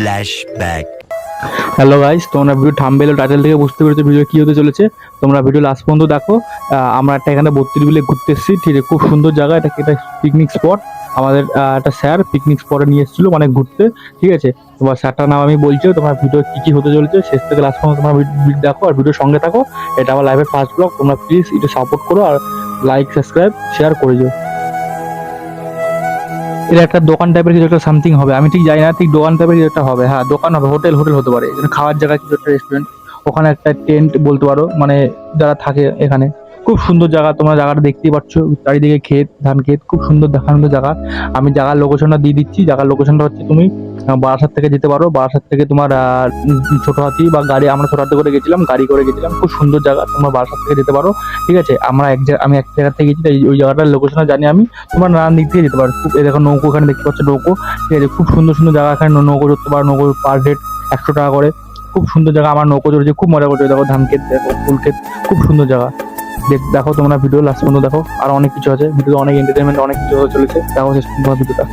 flashback. Hello guys, তোমরা video thumbnail ও title থেকে বুঝতে পেরেছো ভিডিও কি হতে চলেছে। তোমরা ভিডিও লাস্ট পর্যন্ত দেখো। আমরা একটা এখানে 32 বিলে ঘুরতে এসেছি, ঠিক আছে। খুব সুন্দর জায়গা, এটা একটা পিকনিক স্পট। আমাদের একটা স্যার পিকনিক স্পটে নিয়ে এসেছিলো, মানে ঘুরতে, ঠিক আছে। তোমার স্যারটার নাম আমি বলছি, তোমার ভিডিও কি কি হতে চলেছে শেষ থেকে লাস্ট পর্যন্ত তোমরা ভিডিও দেখো আর ভিডিওর সঙ্গে থাকো। এটা আমার লাইভের ফার্স্ট ব্লগ, তোমরা প্লিজ একটু সাপোর্ট করো আর লাইক সাবস্ক্রাইব শেয়ার করে দিও। এটা একটা দোকান টাইপের কিছু একটা সামথিং হবে, আমি ঠিক জানি না, ঠিক দোকান টাইপের কিছু একটা হবে। হ্যাঁ, দোকান হবে, হোটেল হতে পারে, এখানে খাওয়ার জায়গা কিছু একটা রেস্টুরেন্ট। ওখানে একটা টেন্ট বলতে পারো, মানে যারা থাকে এখানে। খুব সুন্দর জায়গা, তোমরা জায়গাটা দেখতেই পাচ্ছ, চারিদিকে ক্ষেত, ধান ক্ষেত, খুব সুন্দর দেখানোর জায়গা। আমি জায়গার লোকেশনটা দিয়ে দিচ্ছি। জায়গার লোকেশনটা হচ্ছে তুমি বারাসাত থেকে যেতে পারো। বারাসাত থেকে তোমার ছোট হাতি বা গাড়ি, আমরা ছোট হাতি করে গেছিলাম, গাড়ি করে গেছিলাম। খুব সুন্দর জায়গা, তোমরা বারাসাত থেকে যেতে পারো, ঠিক আছে। আমি এক জায়গা থেকে গেছি, তাই ওই জায়গাটার লোকেশনটা জানি আমি। তোমরা নানান দিক থেকে যেতে পারো। খুব এই দেখো নৌকো, এখানে দেখতে পাচ্ছ নৌকো, ঠিক আছে। খুব সুন্দর সুন্দর জায়গা, এখানে নৌকো চড়তে পারো। নৌকো পার হেড 100 টাকা করে। খুব সুন্দর জায়গা, আমার নৌকো চড়েছে, খুব মজা করছে। দেখো ধান ক্ষেত, দেখো ফুল ক্ষেত, খুব সুন্দর জায়গা। দেখো তোমরা ভিডিও লাস্ট পর্যন্ত দেখো, আর অনেক কিছু আছে ভিডিও, অনেক এন্টারটেনমেন্ট, অনেক কিছু চলেছে। দেখো শেষ পর্যন্ত ভিডিওটা।